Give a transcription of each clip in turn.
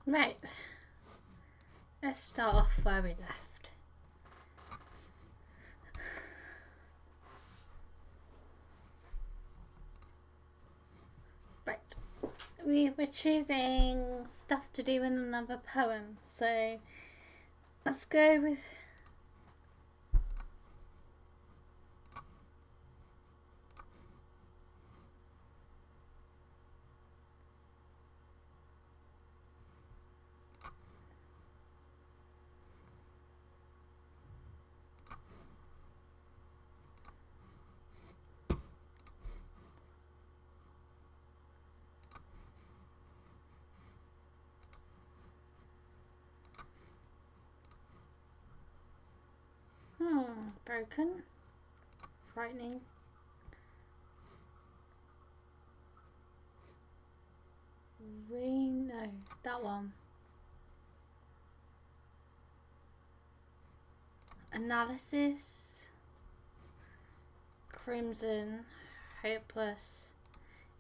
Right. Let's start off where we left. Right. We were choosing stuff to do in another poem, so let's go with broken, frightening. No, that one. Analysis, Crimson, Hopeless,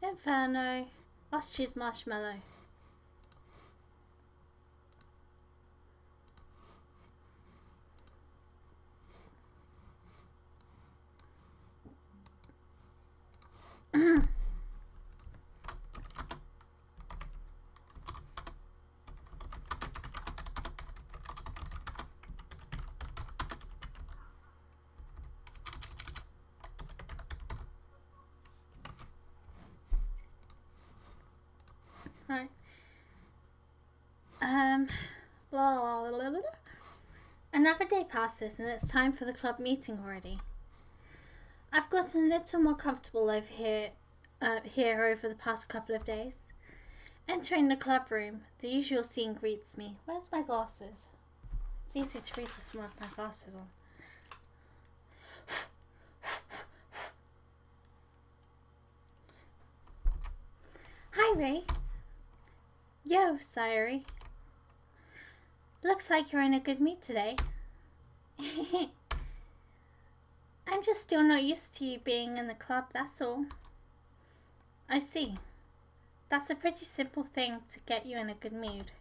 Inferno. Let's choose Marshmallow. Right. Blah, blah, blah, blah. Another day passes and it's time for the club meeting already. I've gotten a little more comfortable over here over the past couple of days. Entering the club room, the usual scene greets me. Where's my glasses? It's easy to read this one with my glasses on. Hi, Ray. Yo, Sayuri. Looks like you're in a good mood today. I'm just still not used to you being in the club, that's all. I see. That's a pretty simple thing to get you in a good mood.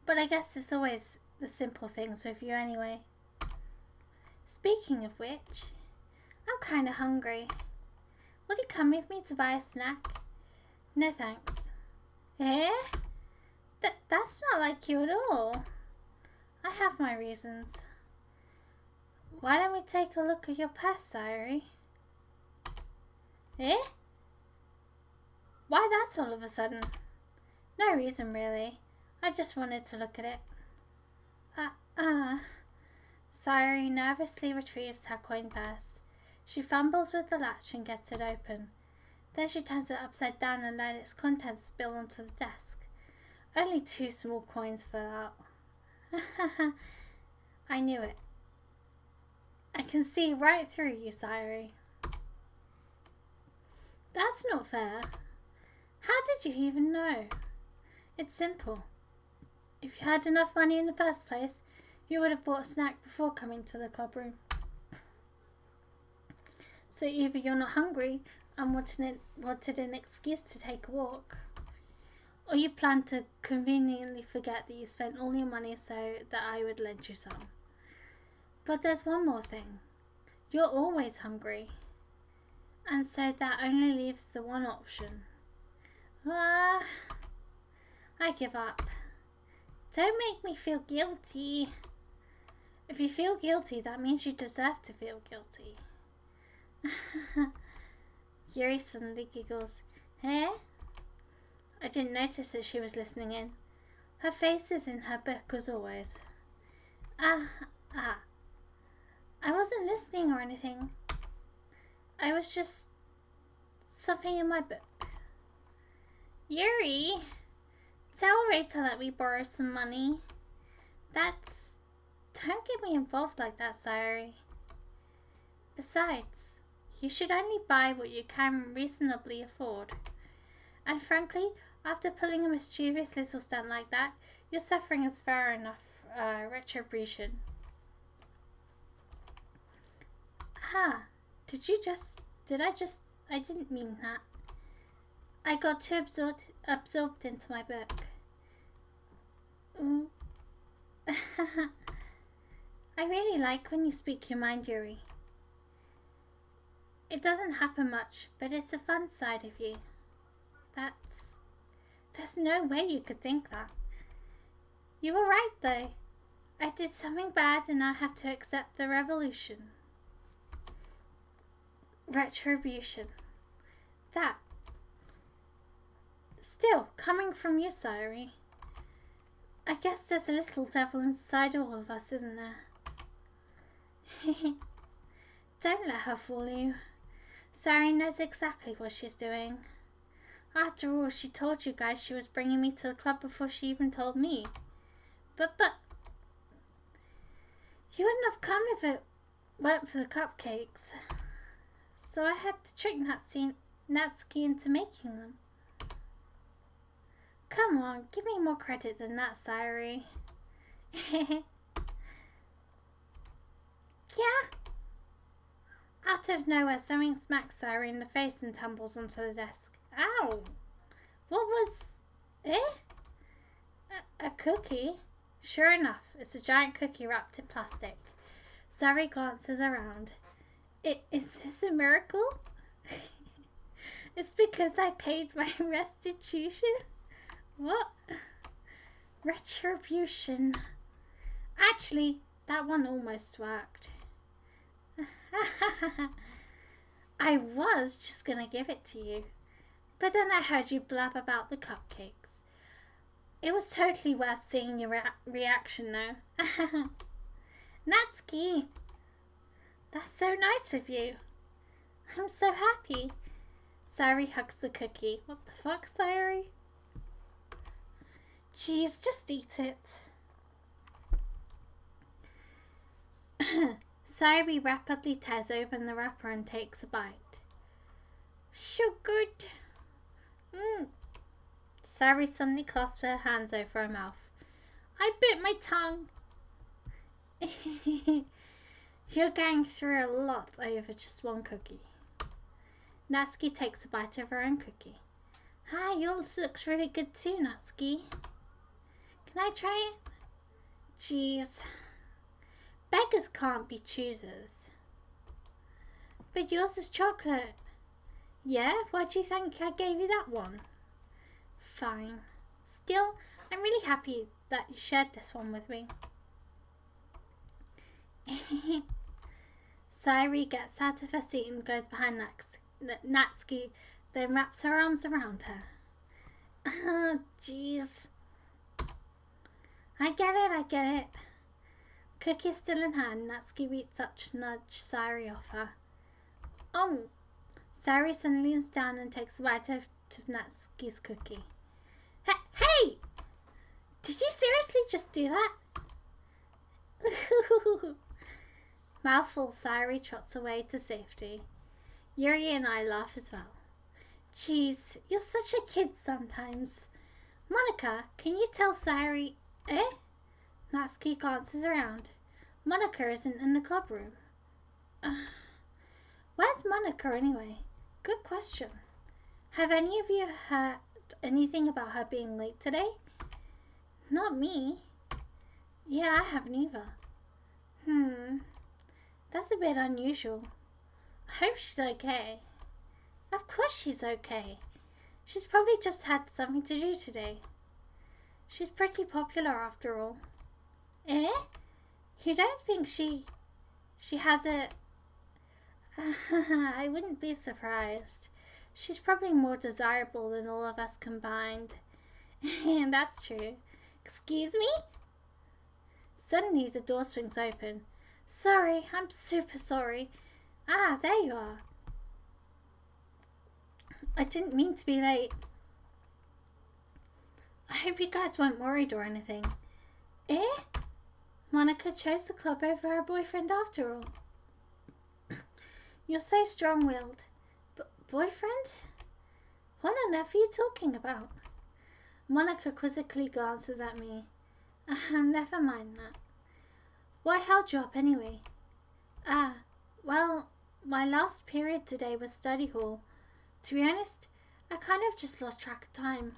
But I guess it's always the simple things with you anyway. Speaking of which, I'm kinda hungry. Will you come with me to buy a snack? No thanks. Eh? That's not like you at all. I have my reasons. Why don't we take a look at your purse, Sayuri? Eh? Why that all of a sudden? No reason really. I just wanted to look at it. Sayuri nervously retrieves her coin purse. She fumbles with the latch and gets it open. Then she turns it upside down and lets its contents spill onto the desk. Only 2 small coins fell out. I knew it. I can see right through you, Sayuri. That's not fair. How did you even know? It's simple. If you had enough money in the first place, you would have bought a snack before coming to the club room. So either you're not hungry and wanted an excuse to take a walk, or you plan to conveniently forget that you spent all your money so that I would lend you some. But there's one more thing. You're always hungry. And so that only leaves the one option. I give up. Don't make me feel guilty. If you feel guilty, that means you deserve to feel guilty. Yuri suddenly giggles. Hey? I didn't notice that she was listening in. Her face is in her book as always. I wasn't listening or anything. I was just something in my book. Yuri, tell Ray to let me borrow some money. Don't get me involved like that, Sayuri. Besides, you should only buy what you can reasonably afford. And frankly, after pulling a mischievous little stunt like that, your suffering is fair enough retribution. I didn't mean that. I got too absorbed into my book. Mm. I really like when you speak your mind, Yuri. It doesn't happen much, but it's a fun side of you. There's no way you could think that. You were right, though. I did something bad and I have to accept the revolution. Retribution. That. Still, coming from you, Sayuri. I guess there's a little devil inside all of us, isn't there? Don't let her fool you. Sayuri knows exactly what she's doing. After all, she told you guys she was bringing me to the club before she even told me. But... You wouldn't have come if it weren't for the cupcakes. So I had to trick Natsuki into making them. Come on, give me more credit than that, Sayuri. Yeah? Out of nowhere, something smacks Sayuri in the face and tumbles onto the desk. Ow! What was... A cookie? Sure enough, it's a giant cookie wrapped in plastic. Sayuri glances around. Is this a miracle? It's because I paid my restitution? What? Retribution. Actually, that one almost worked. I was just gonna give it to you. But then I heard you blab about the cupcakes. It was totally worth seeing your reaction though. Natsuki! That's so nice of you. I'm so happy. Sayuri hugs the cookie. What the fuck, Sayuri? Jeez, just eat it. Sayuri rapidly tears open the wrapper and takes a bite. So good. Sayuri suddenly clasps her hands over her mouth. I bit my tongue. You're going through a lot over just one cookie. Natsuki takes a bite of her own cookie. Hi, yours looks really good too, Natsuki. Can I try it? Jeez. Beggars can't be choosers. But yours is chocolate. Yeah? Why do you think I gave you that one? Fine. Still, I'm really happy that you shared this one with me. Sayuri gets out of her seat and goes behind Natsuki, then wraps her arms around her. Oh, jeez. I get it. Cookie still in hand, Natsuki reaches up to nudge Sayuri off her. Oh! Sayuri suddenly leans down and takes a bite of Natsuki's cookie. Hey! Did you seriously just do that? Mouthful, Sayuri trots away to safety. Yuri and I laugh as well. Jeez, you're such a kid sometimes. Monica, can you tell Sayuri... Natsuki glances around. Monica isn't in the club room. Where's Monica anyway? Good question. Have any of you heard anything about her being late today? Not me. Yeah, I haven't either. That's a bit unusual. I hope she's okay. Of course she's okay. She's probably just had something to do today. She's pretty popular after all. You don't think she has a... I wouldn't be surprised. She's probably more desirable than all of us combined. That's true. Excuse me? Suddenly the door swings open. Sorry, I'm super sorry. Ah, there you are. I didn't mean to be late. I hope you guys weren't worried or anything. Monica chose the club over her boyfriend after all. You're so strong-willed. Boyfriend? What on earth are you talking about? Monica quizzically glances at me. Never mind that. Why held you up anyway? Well, my last period today was study hall. To be honest, I kind of just lost track of time.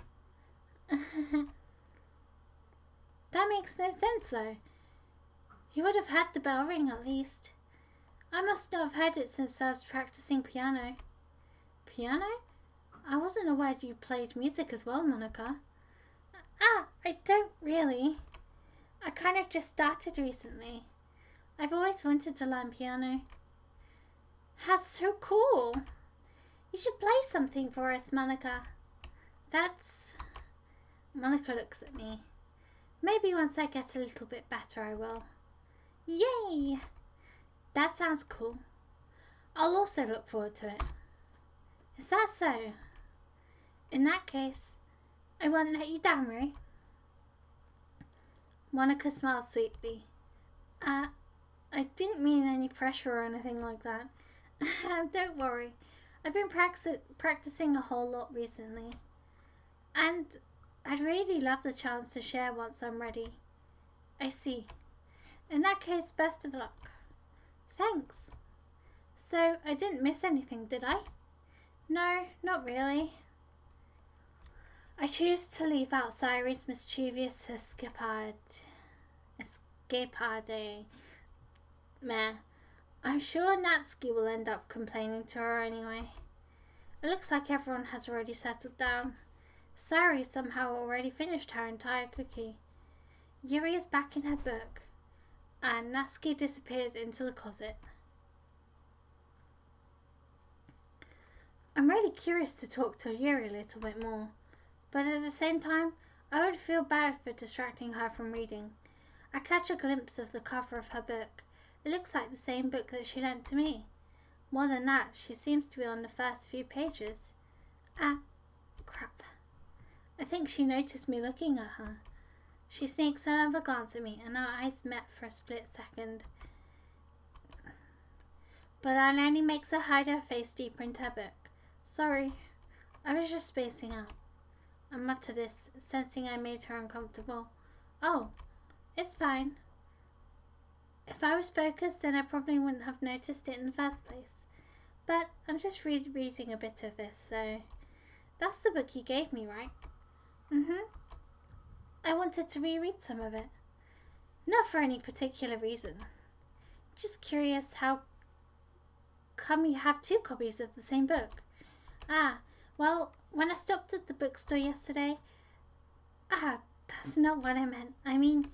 That makes no sense though. You would have had the bell ring at least. I must not have heard it since I was practicing piano. Piano? I wasn't aware you played music as well, Monica. I don't really. I kind of just started recently. I've always wanted to learn piano. That's so cool. You should play something for us, Monica. Monica looks at me. Maybe once I get a little bit better I will. Yay! That sounds cool. I'll also look forward to it. Is that so? In that case, I won't let you down, Ray. Monica smiled sweetly. I didn't mean any pressure or anything like that. Don't worry. I've been practicing a whole lot recently. And I'd really love the chance to share once I'm ready. I see. In that case, best of luck. Thanks. So, I didn't miss anything, did I? No, not really. I choose to leave out Sayori's mischievous escapade. Meh. I'm sure Natsuki will end up complaining to her anyway. It looks like everyone has already settled down. Sayori somehow already finished her entire cookie. Yuri is back in her book, and Natsuki disappeared into the closet. I'm really curious to talk to Yuri a little bit more, but at the same time, I would feel bad for distracting her from reading. I catch a glimpse of the cover of her book. It looks like the same book that she lent to me. More than that, she seems to be on the first few pages. Crap. I think she noticed me looking at her. She sneaks another glance at me, and our eyes met for a split second. But that only makes her hide her face deeper into her book. Sorry, I was just spacing out. I muttered this, sensing I made her uncomfortable. Oh, it's fine. If I was focused, then I probably wouldn't have noticed it in the first place. But I'm just reading a bit of this, so... That's the book you gave me, right? I wanted to reread some of it. Not for any particular reason. Just curious how come you have two copies of the same book? Well, when I stopped at the bookstore yesterday... that's not what I meant. I mean,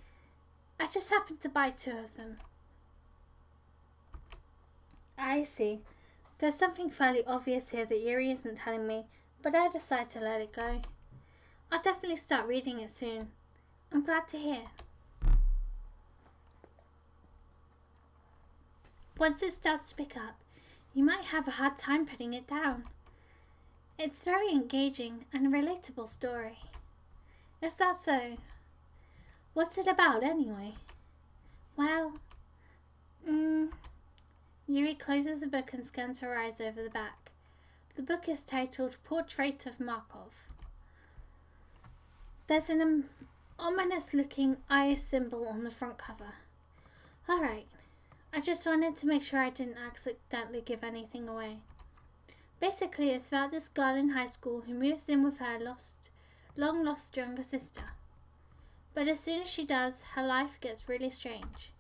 I just happened to buy two of them. I see. There's something fairly obvious here that Yuri isn't telling me, but I decide to let it go. I'll definitely start reading it soon. I'm glad to hear. Once it starts to pick up, you might have a hard time putting it down. It's a very engaging and relatable story. Is that so? What's it about anyway? Well, Yuri closes the book and scans her eyes over the back. The book is titled Portrait of Markov. There's an ominous-looking eye symbol on the front cover. Alright, I just wanted to make sure I didn't accidentally give anything away. Basically, it's about this girl in high school who moves in with her long-lost younger sister. But as soon as she does, her life gets really strange.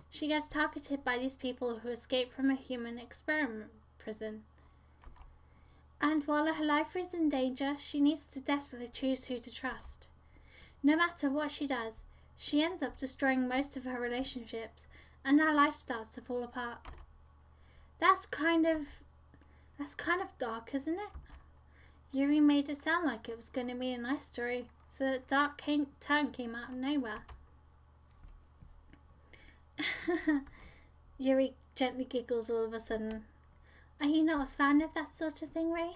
She gets targeted by these people who escape from a human experiment prison. And while her life is in danger, she needs to desperately choose who to trust. No matter what she does, she ends up destroying most of her relationships, and her life starts to fall apart. That's kind of dark, isn't it? Yuri made it sound like it was going to be a nice story, so that dark turn came out of nowhere. Yuri gently giggles all of a sudden. Are you not a fan of that sort of thing, Ray?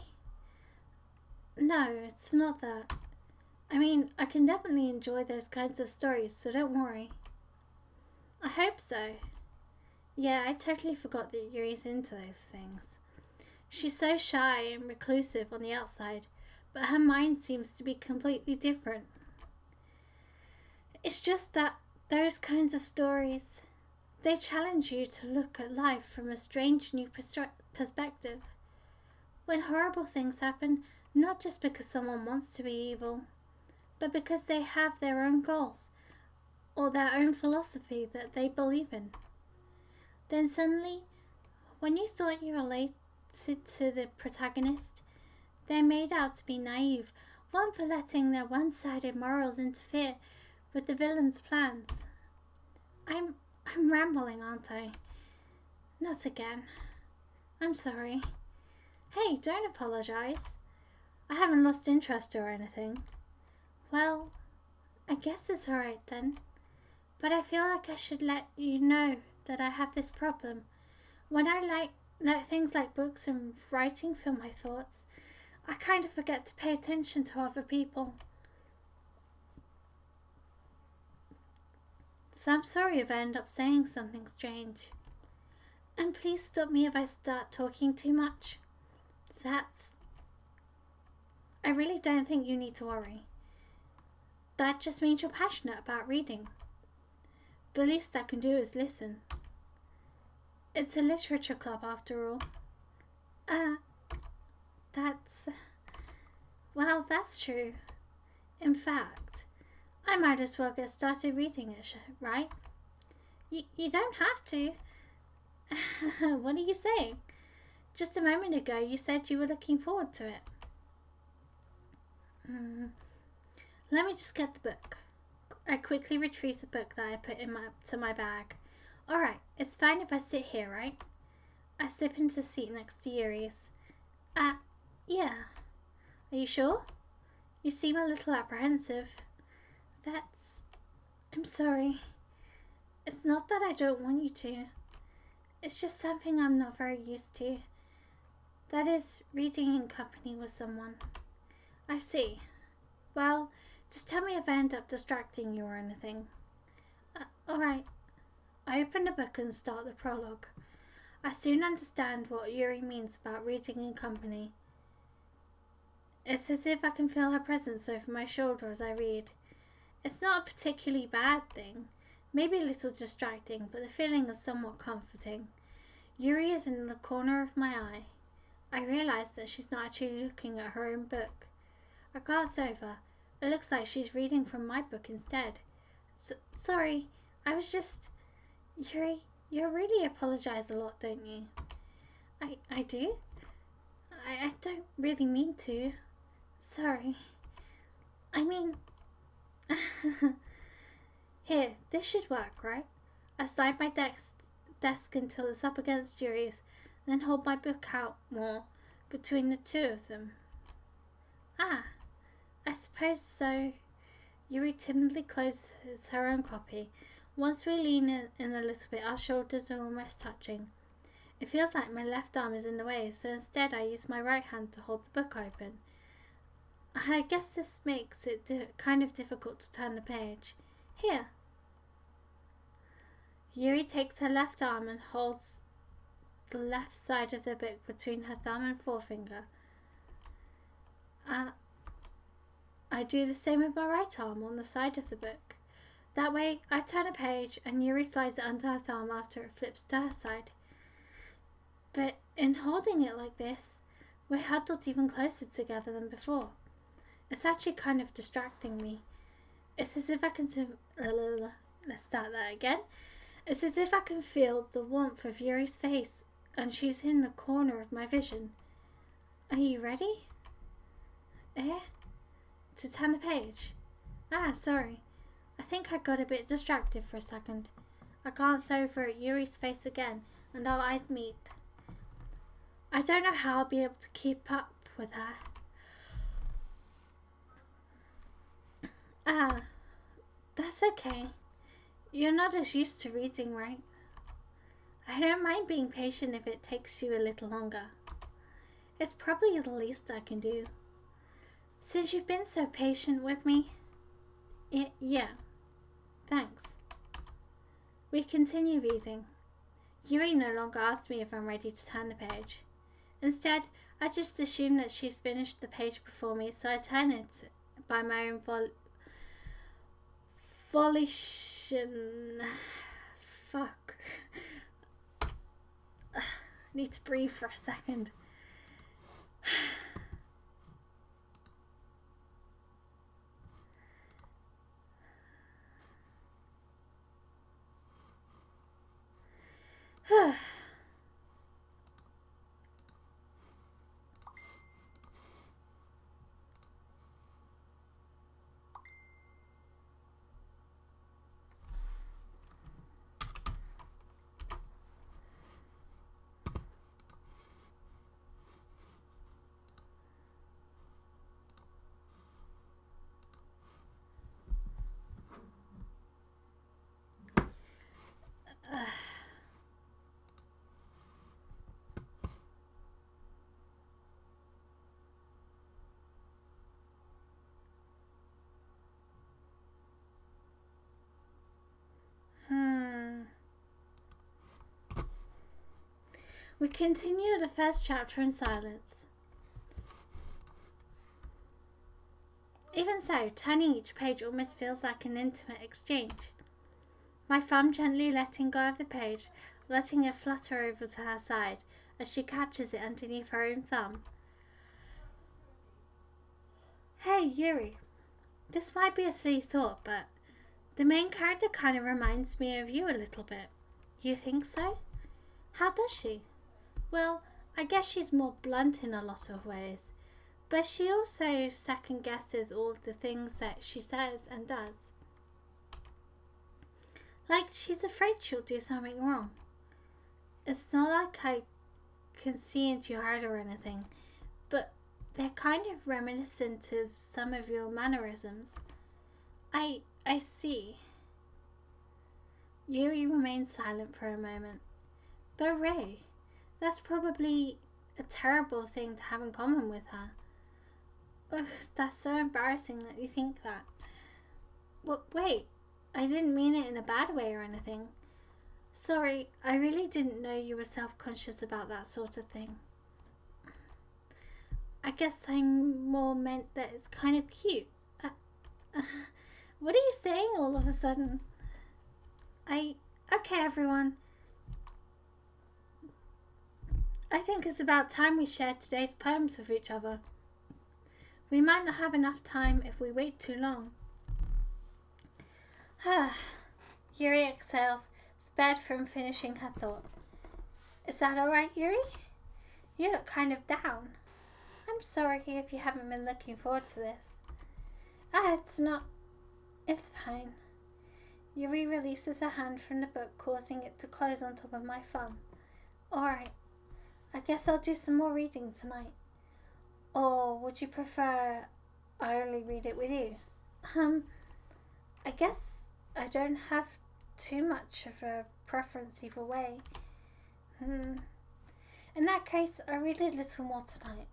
No, it's not that. I mean, I can definitely enjoy those kinds of stories, so don't worry. I hope so. Yeah, I totally forgot that Yuri's into those things. She's so shy and reclusive on the outside, but her mind seems to be completely different. It's just that those kinds of stories, they challenge you to look at life from a strange new perspective. When horrible things happen, not just because someone wants to be evil, but because they have their own goals or their own philosophy that they believe in. Then suddenly, when you thought you related to the protagonist, they're made out to be naive, one for letting their one-sided morals interfere with the villain's plans. I'm rambling, aren't I? Not again. I'm sorry. Hey, don't apologize. I haven't lost interest or anything. Well, I guess it's alright then. But I feel like I should let you know that I have this problem. When I let things like books and writing fill my thoughts, I kind of forget to pay attention to other people. So I'm sorry if I end up saying something strange. And please stop me if I start talking too much. I really don't think you need to worry. That just means you're passionate about reading. The least I can do is listen. It's a literature club after all. That's true. In fact, I might as well get started reading it, right? You don't have to. What are you saying? Just a moment ago you said you were looking forward to it. Let me just get the book. I quickly retrieved the book that I put to my bag. Alright, it's fine if I sit here, right? I slip into the seat next to Yuri's. Yeah. Are you sure? You seem a little apprehensive. I'm sorry. It's not that I don't want you to. It's just something I'm not very used to. That is, reading in company with someone. I see. Well, just tell me if I end up distracting you or anything. Alright. I open the book and start the prologue. I soon understand what Yuri means about reading in company. It's as if I can feel her presence over my shoulder as I read. It's not a particularly bad thing, maybe a little distracting, but the feeling is somewhat comforting. Yuri is in the corner of my eye. I realise that she's not actually looking at her own book. I glance over. It looks like she's reading from my book instead. Sorry, I was just... Yuri, you really apologise a lot, don't you? I do? I don't really mean to. Sorry. I mean... Here, this should work, right? I slide my desk until it's up against Yuri's, then hold my book out more between the two of them. I suppose so. Yuri timidly closes her own copy. Once we lean in a little bit, our shoulders are almost touching. It feels like my left arm is in the way, so instead I use my right hand to hold the book open. I guess this makes it kind of difficult to turn the page. Here. Yuri takes her left arm and holds the left side of the book between her thumb and forefinger. I do the same with my right arm on the side of the book. That way, I turn a page and Yuri slides it under her thumb after it flips to her side. But in holding it like this, we're huddled even closer together than before. It's actually kind of distracting me. It's as if I can... Let's start that again. It's as if I can feel the warmth of Yuri's face, and she's in the corner of my vision. Are you ready? To turn the page? Sorry. I think I got a bit distracted for a second. I glance over at Yuri's face again, and our eyes meet. I don't know how I'll be able to keep up with her. That's okay. You're not as used to reading, right? I don't mind being patient if it takes you a little longer. It's probably the least I can do. Since you've been so patient with me. Yeah. Thanks. We continue reading. Yuri no longer asks me if I'm ready to turn the page. Instead, I just assume that she's finished the page before me, so I turn it by my own volition. Fuck. I need to breathe for a second. We continue the first chapter in silence. Even so, turning each page almost feels like an intimate exchange. My thumb gently letting go of the page, letting it flutter over to her side as she catches it underneath her own thumb. Hey, Yuri. This might be a silly thought, but the main character kind of reminds me of you a little bit. You think so? How does she? Well, I guess she's more blunt in a lot of ways, but she also second guesses all the things that she says and does. Like she's afraid she'll do something wrong. It's not like I can see into your heart or anything, but they're kind of reminiscent of some of your mannerisms. I see. Yuri remained silent for a moment. But Ray, that's probably a terrible thing to have in common with her. Ugh, that's so embarrassing that you think that. Well, wait, I didn't mean it in a bad way or anything. Sorry, I really didn't know you were self-conscious about that sort of thing. I guess I more meant that it's kind of cute. What are you saying all of a sudden? Okay, everyone. I think it's about time we shared today's poems with each other. We might not have enough time if we wait too long. Yuri exhales, spared from finishing her thought. Is that alright, Yuri? You look kind of down. I'm sorry if you haven't been looking forward to this. It's not. It's fine. Yuri releases her hand from the book, causing it to close on top of my thumb. Alright. I guess I'll do some more reading tonight. Or would you prefer I only read it with you? I guess I don't have too much of a preference either way. In that case, I'll read a little more tonight.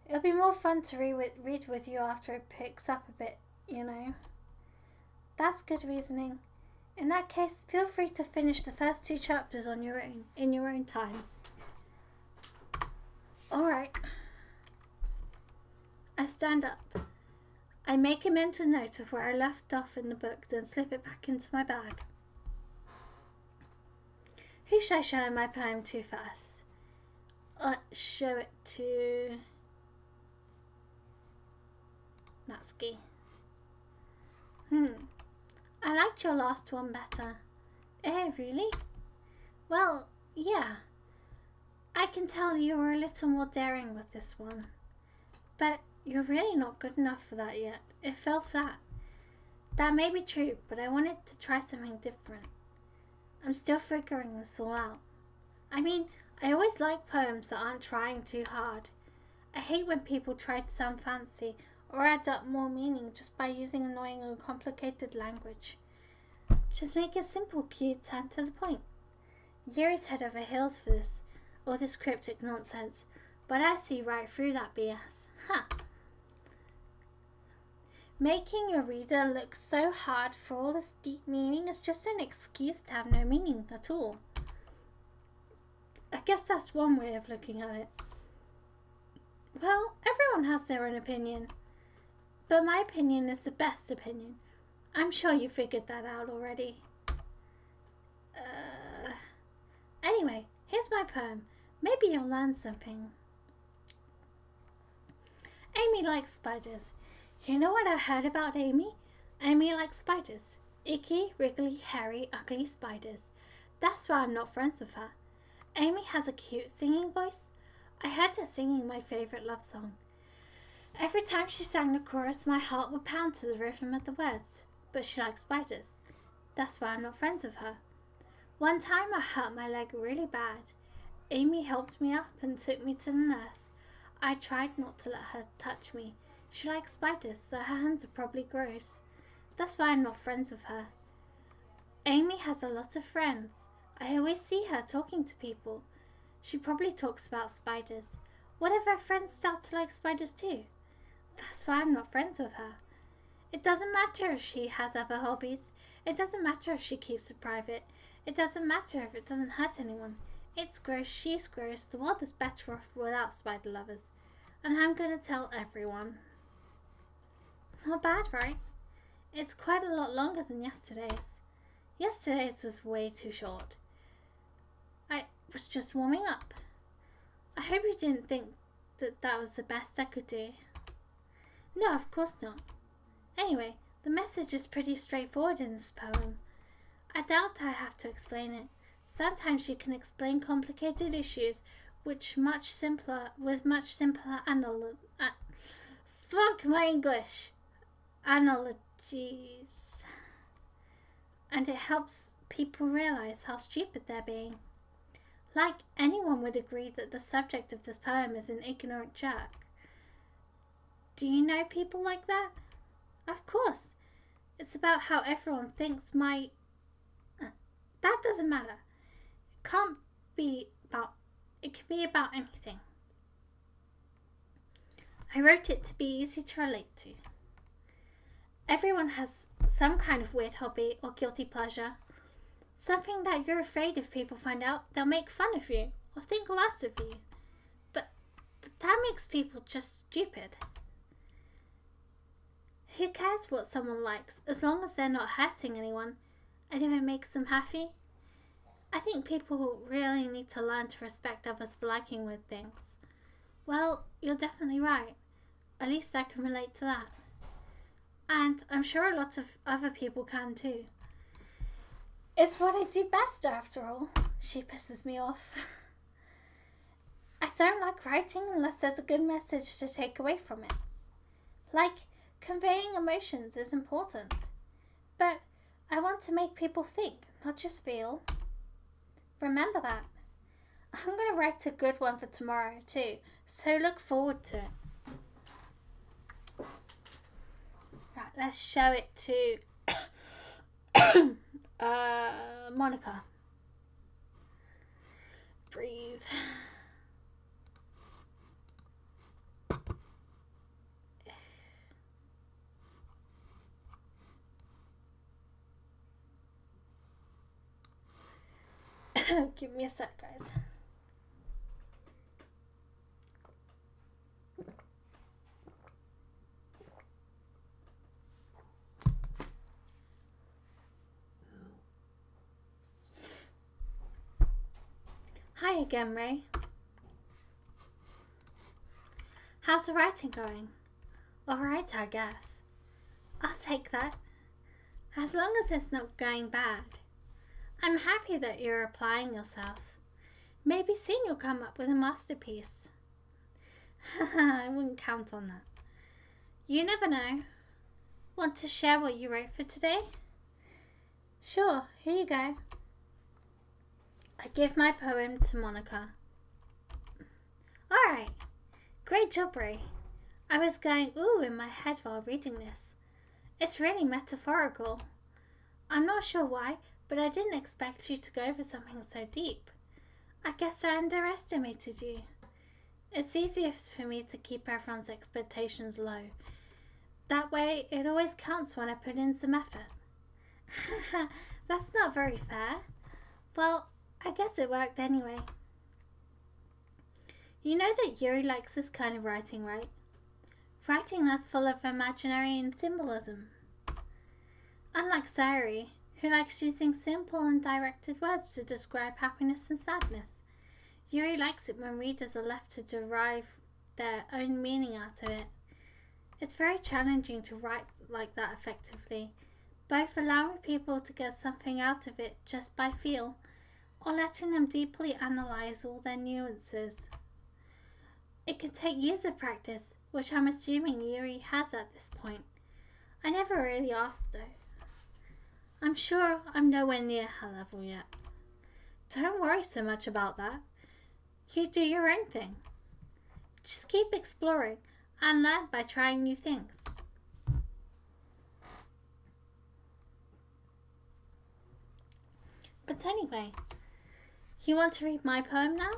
It'll be more fun to read with you after it picks up a bit, you know. That's good reasoning. In that case, feel free to finish the first 2 chapters on your own, in your own time. Alright. I stand up. I make a mental note of where I left off in the book, then slip it back into my bag. Who should I show my poem to first? Let's show it to Natsuki. I liked your last one better. Really? Well, yeah. I can tell you were a little more daring with this one. But you're really not good enough for that yet. It fell flat. That may be true, but I wanted to try something different. I'm still figuring this all out. I mean, I always like poems that aren't trying too hard. I hate when people try to sound fancy or add up more meaning just by using annoying or complicated language. Just make it simple, cute, and to the point. Yuri's head over heels for this, all this cryptic nonsense, but I see right through that BS. Making your reader look so hard for all this deep meaning is just an excuse to have no meaning at all. I guess that's one way of looking at it. Well, everyone has their own opinion. But my opinion is the best opinion. I'm sure you figured that out already. Anyway, here's my poem. Maybe you'll learn something. Amy likes spiders. You know what I heard about Amy? Amy likes spiders. Icky, wriggly, hairy, ugly spiders. That's why I'm not friends with her. Amy has a cute singing voice. I heard her singing my favourite love song. Every time she sang the chorus, my heart would pound to the rhythm of the words. But she likes spiders. That's why I'm not friends with her. One time I hurt my leg really bad. Amy helped me up and took me to the nurse. I tried not to let her touch me. She likes spiders, so her hands are probably gross. That's why I'm not friends with her. Amy has a lot of friends. I always see her talking to people. She probably talks about spiders. What if her friends start to like spiders too? That's why I'm not friends with her. It doesn't matter if she has other hobbies. It doesn't matter if she keeps it private. It doesn't matter if it doesn't hurt anyone. It's gross, she's gross, the world is better off without spider lovers. And I'm going to tell everyone. Not bad, right? It's quite a lot longer than yesterday's. Yesterday's was way too short. I was just warming up. I hope you didn't think that that was the best I could do. No, of course not. Anyway, the message is pretty straightforward in this poem. I doubt I have to explain it. Sometimes you can explain complicated issues with much simpler fuck my English. Analogies. And it helps people realize how stupid they're being. Like, anyone would agree that the subject of this poem is an ignorant jerk. Do you know people like that? Of course. It's about how everyone thinks my... that doesn't matter. It can be about anything. I wrote it to be easy to relate to. Everyone has some kind of weird hobby or guilty pleasure. Something that you're afraid if people find out, they'll make fun of you or think less of you. But that makes people just stupid. Who cares what someone likes as long as they're not hurting anyone and if it makes them happy? I think people really need to learn to respect others for liking weird things. Well, you're definitely right. At least I can relate to that. And I'm sure a lot of other people can too. It's what I do best after all. She pisses me off. I don't like writing unless there's a good message to take away from it. Like, conveying emotions is important. But I want to make people think, not just feel. Remember that. I'm going to write a good one for tomorrow too, so look forward to it. Right, let's show it to Monica. Breathe. Give me a sec, guys. Hi again, Ray. How's the writing going? Alright, I guess. I'll take that. As long as it's not going bad. I'm happy that you're applying yourself. Maybe soon you'll come up with a masterpiece. I wouldn't count on that. You never know. Want to share what you wrote for today? Sure, here you go. I give my poem to Monica. Alright. Great job, Ray. I was going ooh in my head while reading this. It's really metaphorical. I'm not sure why, but I didn't expect you to go for something so deep. I guess I underestimated you. It's easiest for me to keep everyone's expectations low. That way, it always counts when I put in some effort. That's not very fair. Well, I guess it worked anyway. You know that Yuri likes this kind of writing, right? Writing that's full of imaginary and symbolism. Unlike Sayuri, who likes using simple and directed words to describe happiness and sadness, Yuri likes it when readers are left to derive their own meaning out of it. It's very challenging to write like that effectively, both allowing people to get something out of it just by feel, or letting them deeply analyze all their nuances. It can take years of practice, which I'm assuming Yuri has at this point. I never really asked though. I'm sure I'm nowhere near her level yet. Don't worry so much about that. You do your own thing. Just keep exploring and learn by trying new things. But anyway, you want to read my poem now?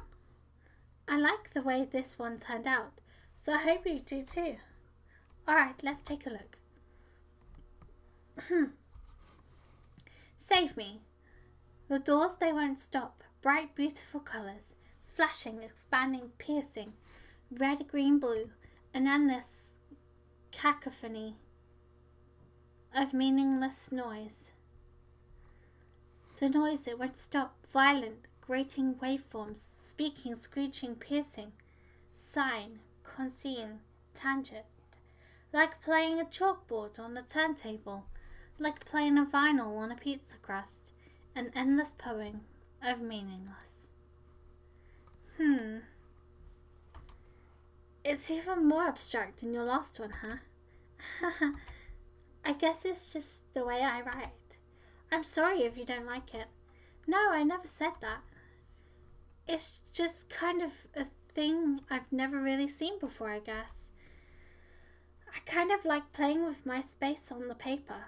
I like the way this one turned out, so I hope you do too. Alright, let's take a look. Save me. The doors, they won't stop. Bright, beautiful colours. Flashing, expanding, piercing. Red, green, blue. An endless cacophony of meaningless noise. The noise, it won't stop. Violent, grating waveforms. Speaking, screeching, piercing. Sine, consine, tangent. Like playing a chalkboard on a turntable. Like playing a vinyl on a pizza crust. An endless poem of meaningless. It's even more abstract than your last one, huh? I guess it's just the way I write. I'm sorry if you don't like it. No, I never said that. It's just kind of a thing I've never really seen before, I guess. I kind of like playing with my space on the paper.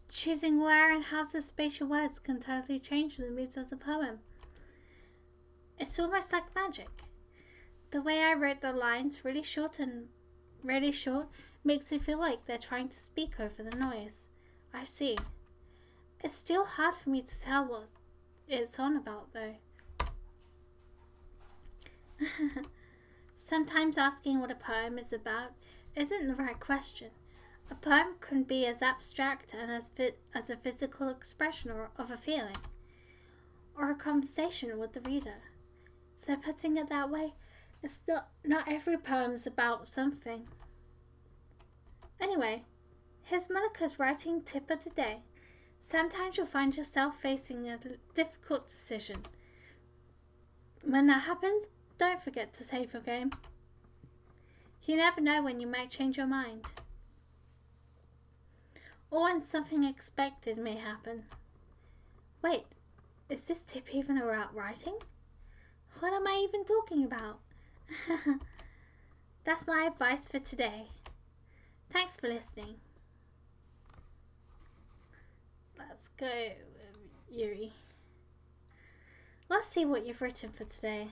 Choosing where and how the spatial words can totally change the mood of the poem. It's almost like magic. The way I wrote the lines really short makes it feel like they're trying to speak over the noise. I see. It's still hard for me to tell what it's on about though. Sometimes asking what a poem is about isn't the right question. A poem can be as abstract and as a physical expression of a feeling, or a conversation with the reader. So putting it that way, it's not every poem's about something. Anyway, here's Monica's writing tip of the day. Sometimes you'll find yourself facing a difficult decision. When that happens, don't forget to save your game. You never know when you might change your mind. Or when something unexpected may happen. Wait, is this tip even about writing? What am I even talking about? That's my advice for today. Thanks for listening. Let's go, Yuri. Let's see what you've written for today.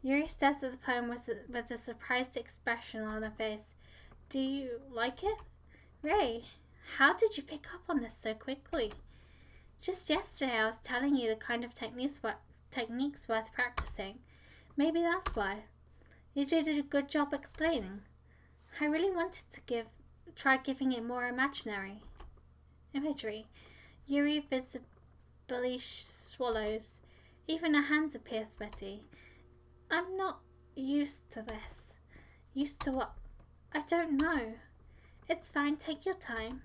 Yuri stares at the poem with a surprised expression on her face. Do you like it? Ray, how did you pick up on this so quickly? Just yesterday I was telling you the kind of techniques worth practicing. Maybe that's why. You did a good job explaining. I really wanted to try giving it more imagery. Yuri visibly swallows. Even her hands appear sweaty. I'm not used to this. Used to what? I don't know. It's fine, take your time.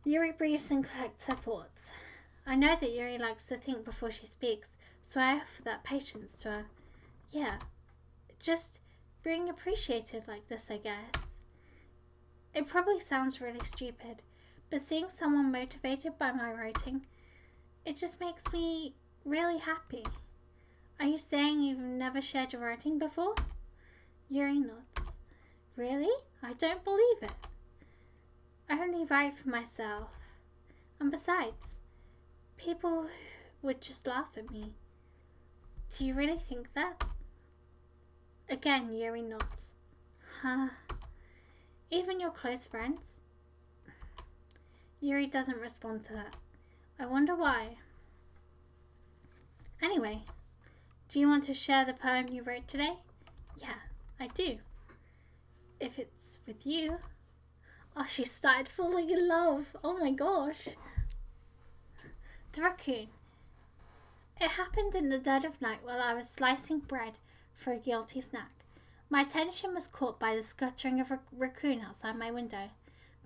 Yuri breathes and collects her thoughts. I know that Yuri likes to think before she speaks, so I offer that patience to her. Yeah, just being appreciated like this, I guess. It probably sounds really stupid, but seeing someone motivated by my writing, it just makes me really happy. Are you saying you've never shared your writing before? Yuri nods. Really? I don't believe it. I only write for myself. And besides, people would just laugh at me. Do you really think that? Again, Yuri nods. Huh. Even your close friends? Yuri doesn't respond to that. I wonder why. Anyway, do you want to share the poem you wrote today? Yeah, I do. If it's with you. Oh, she started falling in love. Oh my gosh. The raccoon. It happened in the dead of night while I was slicing bread for a guilty snack. My attention was caught by the scuttering of a raccoon outside my window.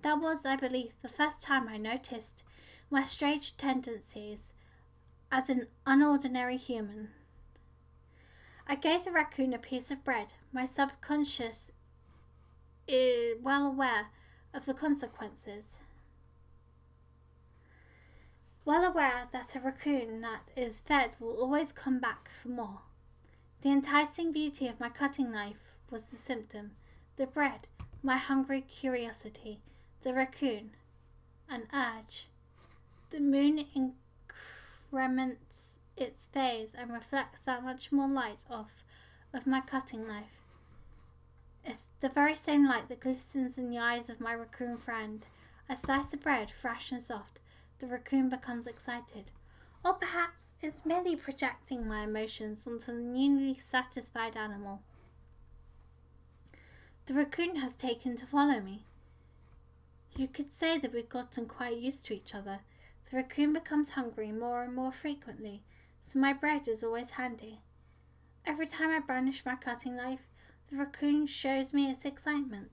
That was, I believe, the first time I noticed my strange tendencies as an unordinary human. I gave the raccoon a piece of bread. My subconscious is well aware of the consequences. Well aware that a raccoon that is fed will always come back for more. The enticing beauty of my cutting knife was the symptom. The bread, my hungry curiosity. The raccoon, an urge. The moon increments its phase and reflects that much more light off of my cutting knife. It's the very same light that glistens in the eyes of my raccoon friend. I slice the bread, fresh and soft. The raccoon becomes excited. Or perhaps it's merely projecting my emotions onto the newly satisfied animal. The raccoon has taken to follow me. You could say that we've gotten quite used to each other. The raccoon becomes hungry more and more frequently, so my bread is always handy. Every time I brandish my cutting knife, the raccoon shows me its excitement.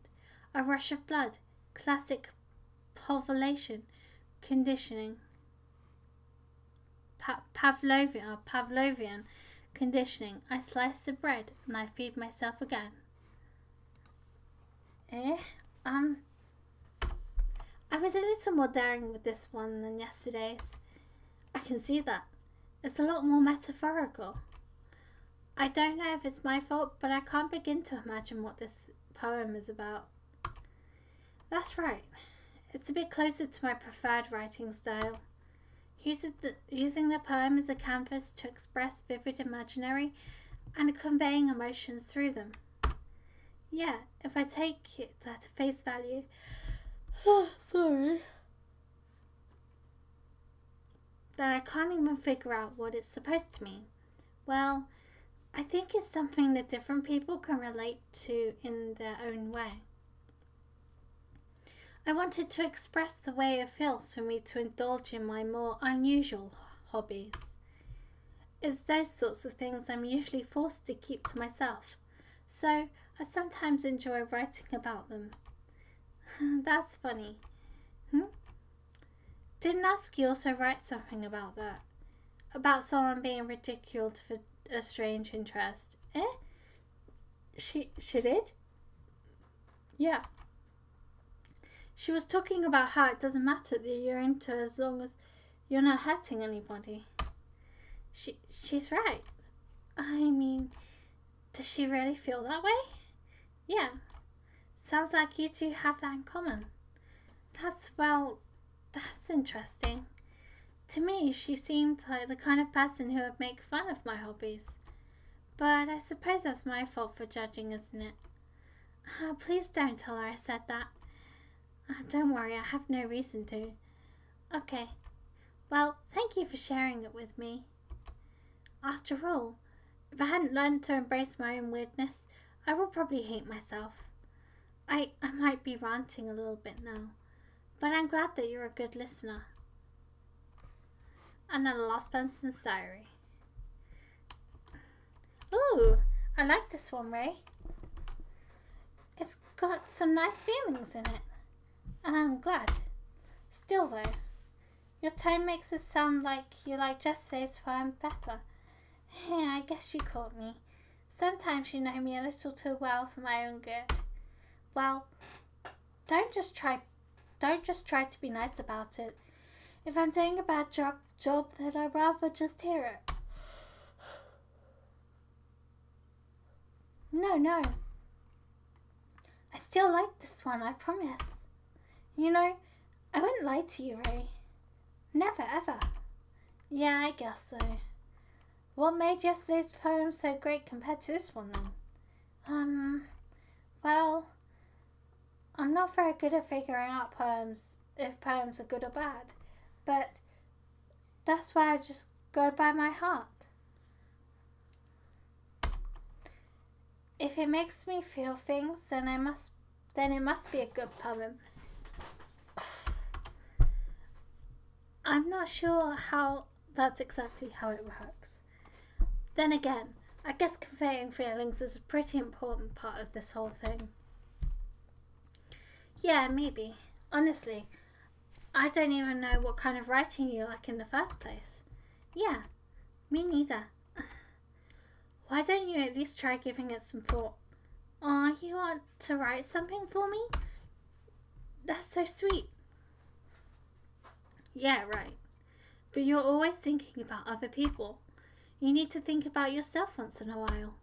A rush of blood, classic Pavlovian conditioning. Pavlovian conditioning. I slice the bread and I feed myself again. I was a little more daring with this one than yesterday's. I can see that. It's a lot more metaphorical. I don't know if it's my fault, but I can't begin to imagine what this poem is about. That's right. It's a bit closer to my preferred writing style. Using the poem as a canvas to express vivid imaginary and conveying emotions through them. Yeah, if I take it at face value. Sorry. Then I can't even figure out what it's supposed to mean. Well, I think it's something that different people can relate to in their own way. I wanted to express the way it feels for me to indulge in my more unusual hobbies. It's those sorts of things I'm usually forced to keep to myself, so I sometimes enjoy writing about them. That's funny. Didn't Asky also write something about that? About someone being ridiculed for a strange interest? She did? Yeah. She was talking about how it doesn't matter that you're into as long as you're not hurting anybody. She's right. I mean, does she really feel that way? Yeah. Sounds like you two have that in common. That's interesting. To me, she seemed like the kind of person who would make fun of my hobbies. But I suppose that's my fault for judging, isn't it? Please don't tell her I said that. Don't worry, I have no reason to. Okay. Well, thank you for sharing it with me. After all, if I hadn't learned to embrace my own weirdness, I would probably hate myself. I might be ranting a little bit now, but I'm glad that you're a good listener. Another Lost Person's Diary. Ooh, I like this one, Ray. It's got some nice feelings in it, and I'm glad. Still though, your tone makes it sound like you like yesterday's poem better. Yeah, I guess you caught me. Sometimes you know me a little too well for my own good. Well, don't just try to be nice about it. If I'm doing a bad job, then I'd rather just hear it. No. I still like this one, I promise. You know, I wouldn't lie to you, Ray. Never, ever. Yeah, I guess so. What made yesterday's poem so great compared to this one, then? Well, I'm not very good at figuring out if poems are good or bad, but that's why I just go by my heart. If it makes me feel things, then it must be a good poem. I'm not sure how that's exactly how it works. Then again, I guess conveying feelings is a pretty important part of this whole thing. Yeah, maybe. Honestly, I don't even know what kind of writing you like in the first place. Yeah, me neither. Why don't you at least try giving it some thought? Aw, you want to write something for me? That's so sweet. Yeah, right. But you're always thinking about other people. You need to think about yourself once in a while.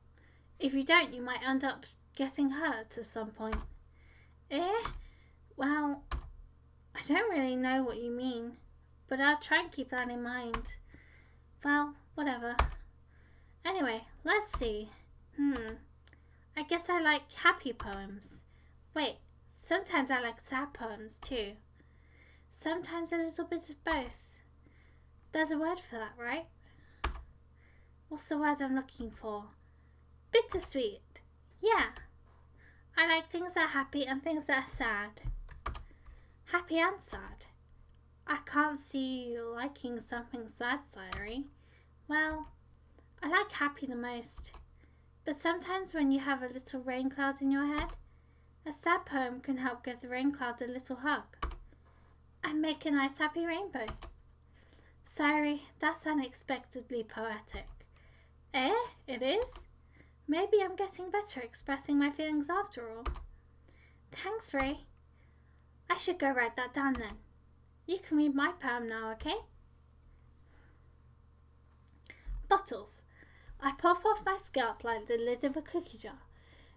If you don't, you might end up getting hurt at some point. Well, I don't really know what you mean, but I'll try and keep that in mind. Well, whatever. Anyway, let's see. I guess I like happy poems. Wait, sometimes I like sad poems too. Sometimes a little bit of both. There's a word for that, right? What's the word I'm looking for? Bittersweet. Yeah. I like things that are happy and things that are sad. Happy and sad. I can't see you liking something sad, Sayuri. Well, I like happy the most. But sometimes when you have a little rain cloud in your head, a sad poem can help give the rain cloud a little hug and make a nice happy rainbow. Sorry, that's unexpectedly poetic. It is? Maybe I'm getting better expressing my feelings after all. Thanks, Ray. I should go write that down then. You can read my poem now, okay? Bottles. I pop off my scalp like the lid of a cookie jar.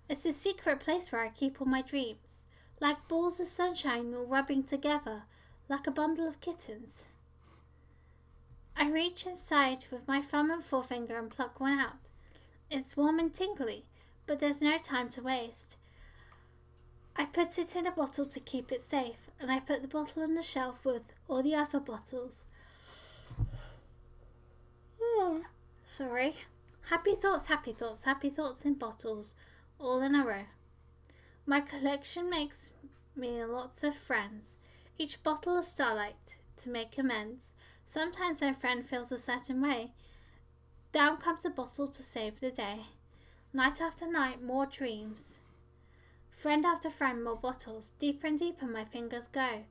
It's a secret place where I keep all my dreams, like balls of sunshine all rubbing together, like a bundle of kittens. I reach inside with my thumb and forefinger and pluck one out. It's warm and tingly, but there's no time to waste. I put it in a bottle to keep it safe, and I put the bottle on the shelf with all the other bottles. Sorry. Happy thoughts, happy thoughts, happy thoughts in bottles, all in a row. My collection makes me lots of friends, each bottle of starlight to make amends. Sometimes their friend feels a certain way. Down comes a bottle to save the day. Night after night, more dreams. Friend after friend, more bottles. Deeper and deeper my fingers go,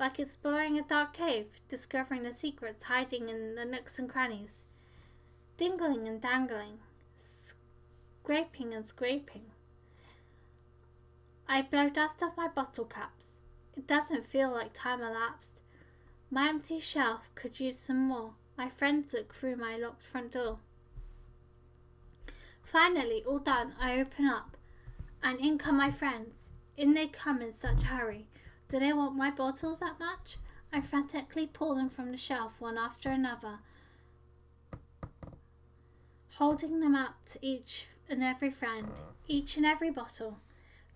like exploring a dark cave, discovering the secrets hiding in the nooks and crannies. Dingling and dangling, scraping and scraping. I blow dust off my bottle caps. It doesn't feel like time elapsed. My empty shelf could use some more. My friends look through my locked front door. Finally, all done, I open up, and in come my friends. In they come in such a hurry. Do they want my bottles that much? I frantically pull them from the shelf, one after another, holding them out to each and every friend, each and every bottle.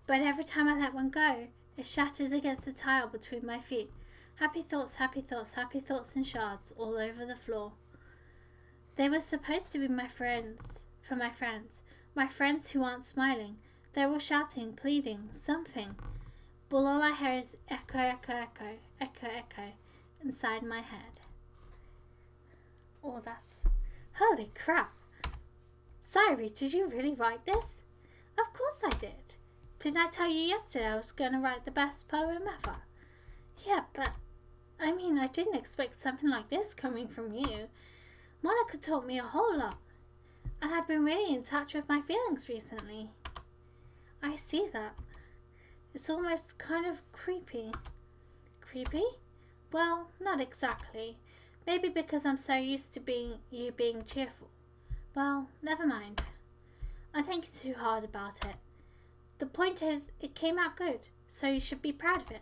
But every time I let one go, it shatters against the tile between my feet. Happy thoughts, happy thoughts, happy thoughts in shards all over the floor. They were supposed to be my friends, my friends who aren't smiling. They're all shouting, pleading, something. But all I hear is echo, echo, echo, echo, echo inside my head. Oh, that's... Holy crap! Sayuri, did you really write this? Of course I did. Didn't I tell you yesterday I was going to write the best poem ever? Yeah, but... I mean, I didn't expect something like this coming from you. Monica taught me a whole lot. And I've been really in touch with my feelings recently. I see that. It's almost kind of creepy. Creepy? Well, not exactly. Maybe because I'm so used to you being cheerful. Well, never mind. I'm thinking too hard about it. The point is, it came out good, so you should be proud of it.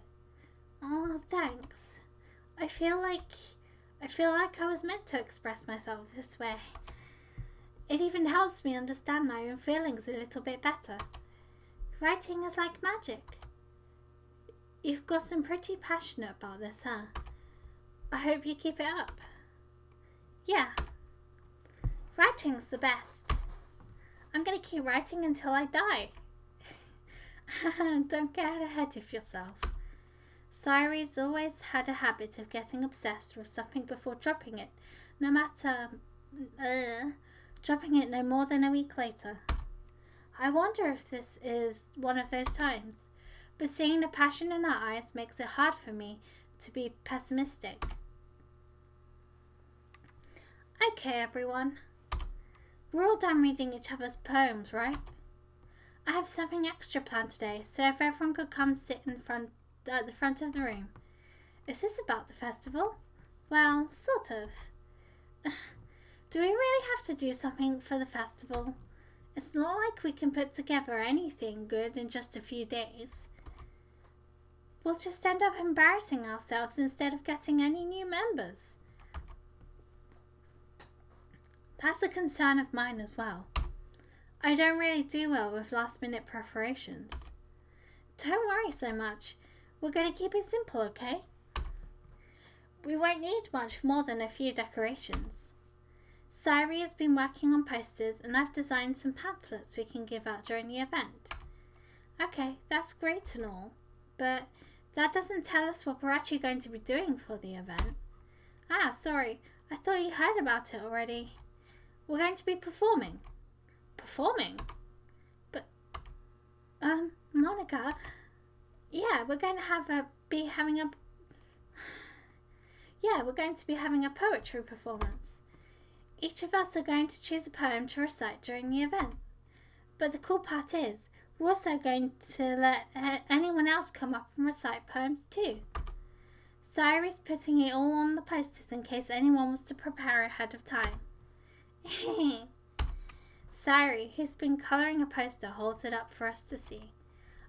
Oh, thanks. I feel like I was meant to express myself this way. It even helps me understand my own feelings a little bit better. Writing is like magic. You've gotten pretty passionate about this, huh? I hope you keep it up. Yeah. Writing's the best. I'm gonna keep writing until I die. Don't get ahead of yourself. Sayuri's always had a habit of getting obsessed with something before dropping it, dropping it no more than a week later. I wonder if this is one of those times, but seeing the passion in her eyes makes it hard for me to be pessimistic. Okay, everyone. We're all done reading each other's poems, right? I have something extra planned today, so if everyone could come sit at the front of the room. Is this about the festival? Well, sort of. Do we really have to do something for the festival? It's not like we can put together anything good in just a few days. We'll just end up embarrassing ourselves instead of getting any new members. That's a concern of mine as well. I don't really do well with last-minute preparations. Don't worry so much. We're going to keep it simple, okay? We won't need much more than a few decorations. Sairi has been working on posters and I've designed some pamphlets we can give out during the event. Okay, that's great and all, but that doesn't tell us what we're actually going to be doing for the event. Ah, sorry, I thought you heard about it already. We're going to be performing. Performing? But, Monica, yeah, we're going to be having a poetry performance. Each of us are going to choose a poem to recite during the event. But the cool part is, we're also going to let anyone else come up and recite poems too. Sairi's putting it all on the posters in case anyone wants to prepare ahead of time. Sairi, who's been colouring a poster, holds it up for us to see.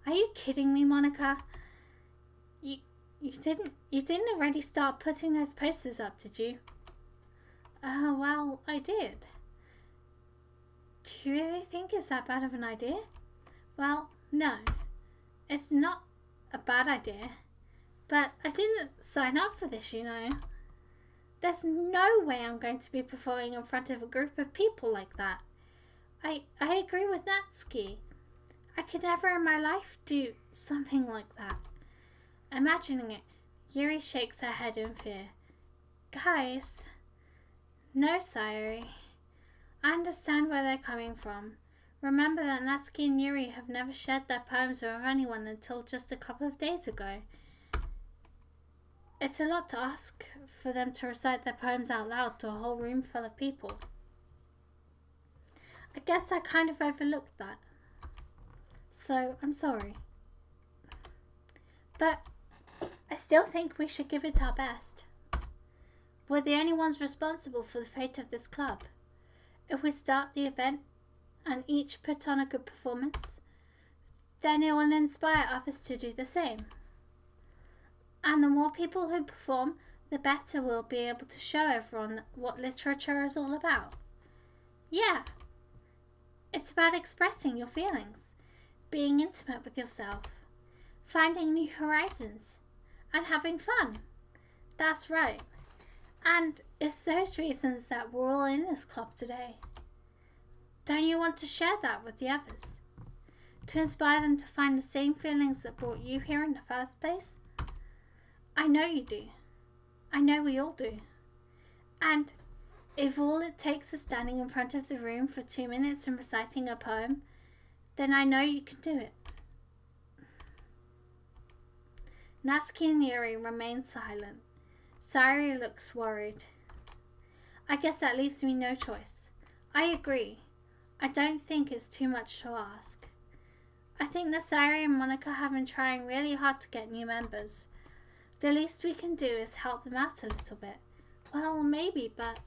Are you kidding me, Monica? You didn't already start putting those posters up, did you? Well, I did. Do you really think it's that bad of an idea? Well, no. It's not a bad idea. But I didn't sign up for this, you know. There's no way I'm going to be performing in front of a group of people like that. I agree with Natsuki. I could never in my life do something like that. Imagining it, Yuri shakes her head in fear. Guys... No, Sairi. I understand where they're coming from. Remember that Natsuki and Yuri have never shared their poems with anyone until just a couple of days ago. It's a lot to ask for them to recite their poems out loud to a whole room full of people. I guess I kind of overlooked that. So, I'm sorry. But I still think we should give it our best. We're the only ones responsible for the fate of this club. If we start the event and each put on a good performance, then it will inspire others to do the same. And the more people who perform, the better we'll be able to show everyone what literature is all about. Yeah, it's about expressing your feelings, being intimate with yourself, finding new horizons, and having fun. That's right. And it's those reasons that we're all in this club today. Don't you want to share that with the others? To inspire them to find the same feelings that brought you here in the first place? I know you do. I know we all do. And if all it takes is standing in front of the room for 2 minutes and reciting a poem, then I know you can do it. Natsuki and Yuri remain silent. Sairi looks worried. I guess that leaves me no choice. I agree. I don't think it's too much to ask. I think that Sairi and Monica have been trying really hard to get new members. The least we can do is help them out a little bit. Well, maybe, but...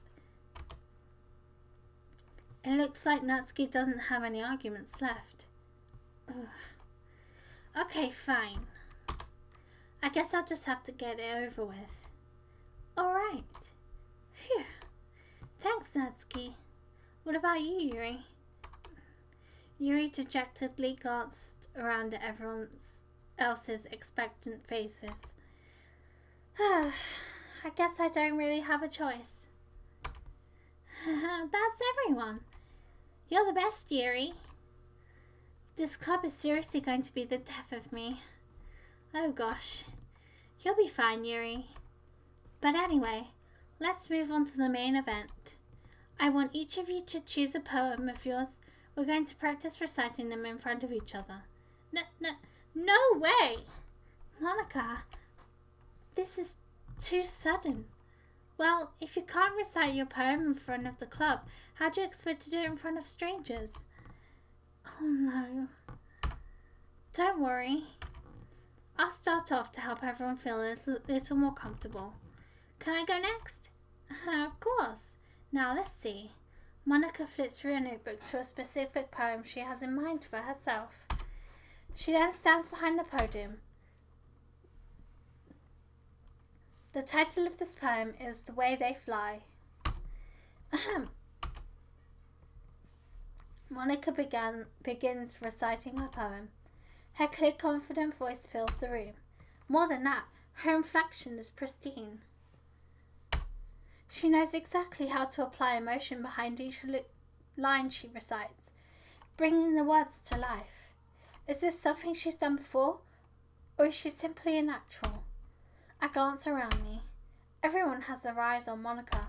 It looks like Natsuki doesn't have any arguments left. Ugh. Okay, fine. I guess I'll just have to get it over with. Alright. Phew. Thanks, Natsuki. What about you, Yuri? Yuri dejectedly glanced around at everyone else's expectant faces. I guess I don't really have a choice. That's everyone. You're the best, Yuri. This club is seriously going to be the death of me. Oh gosh. You'll be fine, Yuri. But anyway, let's move on to the main event. I want each of you to choose a poem of yours. We're going to practice reciting them in front of each other. No way! Monica, This is too sudden. Well, if you can't recite your poem in front of the club, how do you expect to do it in front of strangers? Oh no. Don't worry. I'll start off to help everyone feel a little more comfortable. Can I go next? Of course. Now let's see. Monica flips through a notebook to a specific poem she has in mind for herself. She then stands behind the podium. The title of this poem is The Way They Fly. Monica begins reciting her poem. Her clear, confident voice fills the room. More than that, her inflection is pristine. She knows exactly how to apply emotion behind each line she recites, bringing the words to life. Is this something she's done before, or is she simply a natural? I glance around me. Everyone has their eyes on Monica.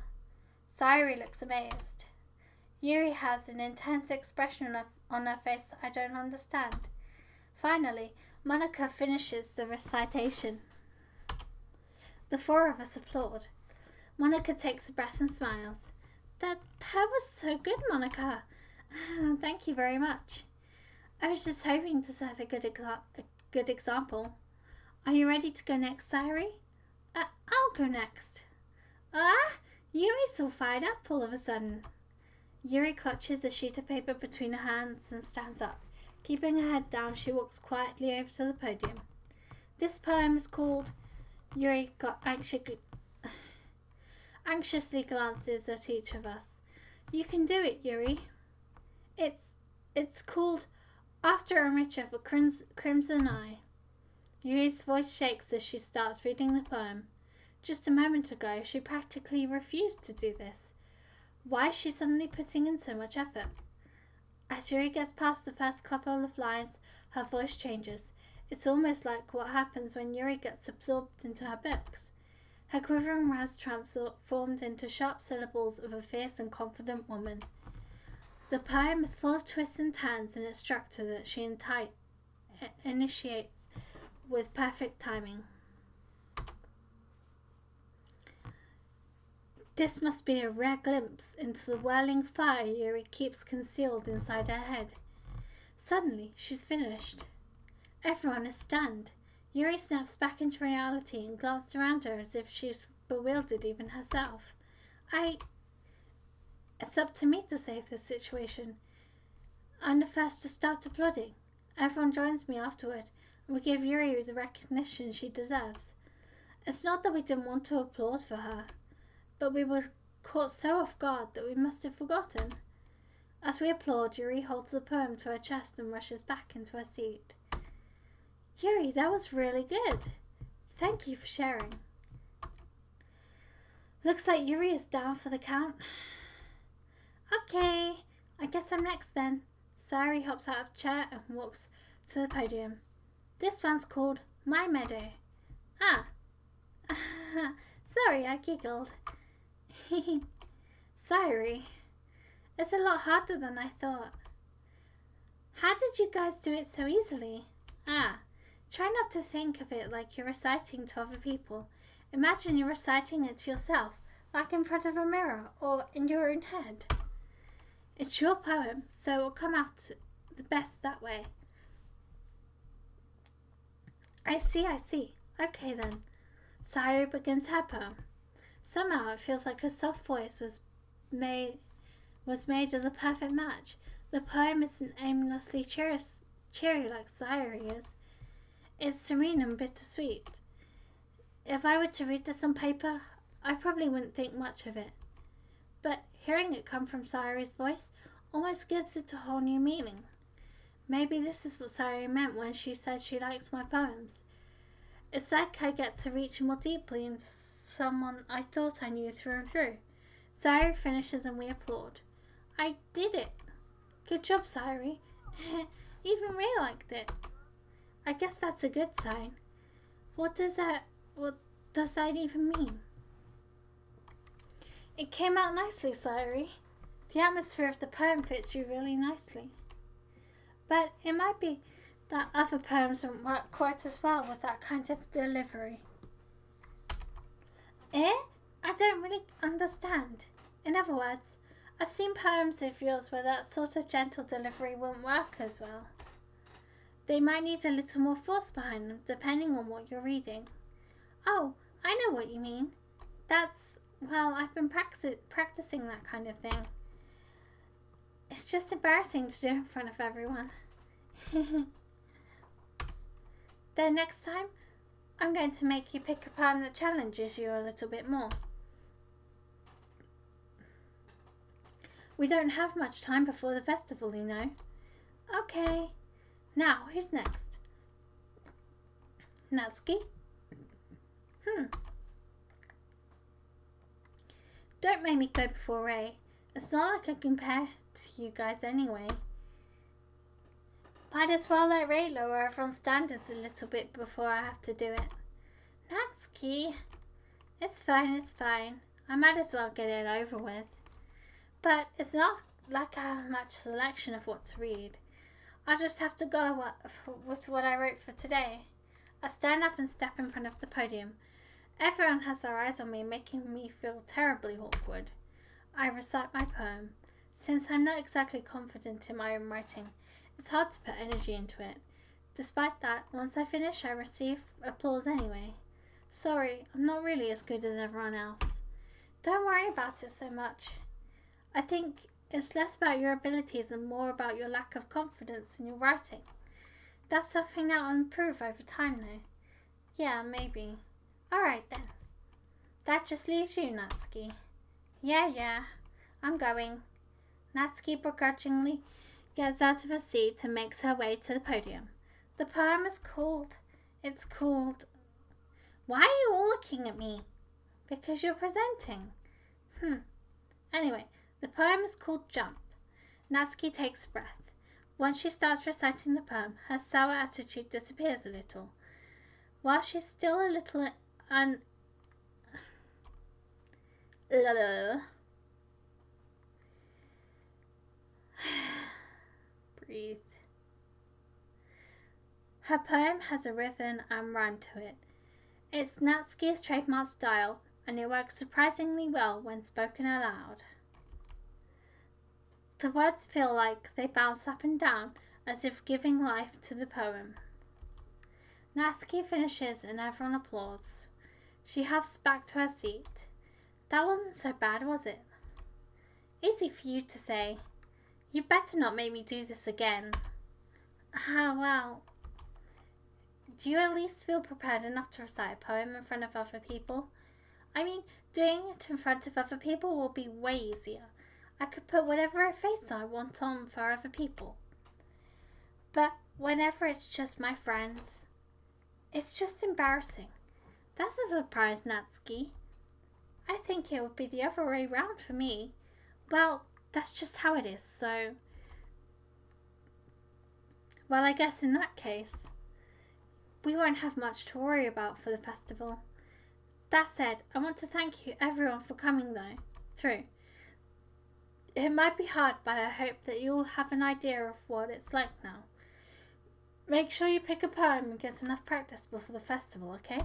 Sayuri looks amazed. Yuri has an intense expression on her face that I don't understand. Finally, Monica finishes the recitation. The four of us applaud. Monica takes a breath and smiles. That was so good, Monica. Thank you very much. I was just hoping to set a good example. Are you ready to go next, Sayuri? I'll go next. Yuri's all fired up all of a sudden. Yuri clutches a sheet of paper between her hands and stands up. Keeping her head down, she walks quietly over to the podium. This poem is called... Yuri anxiously glances at each of us. You can do it, Yuri. It's called After a Image of a Crimson Eye. Yuri's voice shakes as she starts reading the poem. Just a moment ago, she practically refused to do this. Why is she suddenly putting in so much effort? As Yuri gets past the first couple of lines, her voice changes. It's almost like what happens when Yuri gets absorbed into her books. Her quivering words transformed into sharp syllables of a fierce and confident woman. The poem is full of twists and turns in its structure that she initiates with perfect timing. This must be a rare glimpse into the whirling fire Yuri keeps concealed inside her head. Suddenly, she's finished. Everyone is stunned. Yuri snaps back into reality and glances around her as if she's bewildered even herself. It's up to me to save this situation. I'm the first to start applauding. Everyone joins me afterward, and we give Yuri the recognition she deserves. It's not that we didn't want to applaud for her, but we were caught so off guard that we must have forgotten. As we applaud, Yuri holds the poem to her chest and rushes back into her seat. Yuri, that was really good. Thank you for sharing. Looks like Yuri is down for the count. Okay, I guess I'm next then. Sayuri hops out of the chair and walks to the podium. This one's called My Meadow. Sorry, I giggled. Sayuri, it's a lot harder than I thought. How did you guys do it so easily? Try not to think of it like you're reciting to other people. Imagine you're reciting it to yourself, like in front of a mirror or in your own head. It's your poem, so it will come out the best that way. I see. Okay then. Sayuri begins her poem. Somehow it feels like her soft voice was made as a perfect match. The poem isn't aimlessly cheery like Sayuri is. It's serene and bittersweet. If I were to read this on paper, I probably wouldn't think much of it. But hearing it come from Sayuri's voice almost gives it a whole new meaning. Maybe this is what Sayuri meant when she said she likes my poems. It's like I get to reach more deeply into someone I thought I knew through and through. Sayuri finishes and we applaud. I did it. Good job, Sayuri. Even Ray liked it. I guess that's a good sign. What does that even mean? It came out nicely, Sayuri. The atmosphere of the poem fits you really nicely. But it might be that other poems won't work quite as well with that kind of delivery. Eh? I don't really understand. In other words, I've seen poems of yours where that sort of gentle delivery wouldn't work as well. They might need a little more force behind them, depending on what you're reading. Oh, I know what you mean. Well, I've been practicing that kind of thing. It's just embarrassing to do in front of everyone. Then next time, I'm going to make you pick a poem that challenges you a little bit more. We don't have much time before the festival, you know. Okay. Now, who's next? Natsuki? Don't make me go before Ray. It's not like I compare to you guys anyway. Might as well let Ray lower everyone's standards a little bit before I have to do it. Natsuki. It's fine. I might as well get it over with. But it's not like I have much selection of what to read. I just have to go with what I wrote for today. I stand up and step in front of the podium. Everyone has their eyes on me, making me feel terribly awkward. I recite my poem. Since I'm not exactly confident in my own writing, it's hard to put energy into it. Despite that, once I finish, I receive applause anyway. Sorry, I'm not really as good as everyone else. Don't worry about it so much. I think it's less about your abilities and more about your lack of confidence in your writing. That's something that will improve over time, though. Yeah, maybe. Alright then. That just leaves you, Natsuki. Yeah. I'm going. Natsuki begrudgingly gets out of her seat and makes her way to the podium. The poem is called... Why are you all looking at me? Because you're presenting. Anyway, the poem is called Jump. Natsuki takes a breath. Once she starts reciting the poem, her sour attitude disappears a little. While she's still a little breathe. Her poem has a rhythm and rhyme to it. It's Natsuki's trademark style, and it works surprisingly well when spoken aloud. The words feel like they bounce up and down, as if giving life to the poem. Natsuki finishes and everyone applauds. She huffs back to her seat. That wasn't so bad, was it? Easy for you to say. You better not make me do this again. Well. Do you at least feel prepared enough to recite a poem in front of other people? I mean, doing it in front of other people will be way easier. I could put whatever face I want on for other people. But whenever it's just my friends, it's just embarrassing. That's a surprise, Natsuki. I think it would be the other way round for me. Well, that's just how it is, so... Well, I guess in that case, we won't have much to worry about for the festival. That said, I want to thank you everyone for coming through. It might be hard, but I hope that you all have an idea of what it's like now. Make sure you pick a poem and get enough practice before the festival, okay?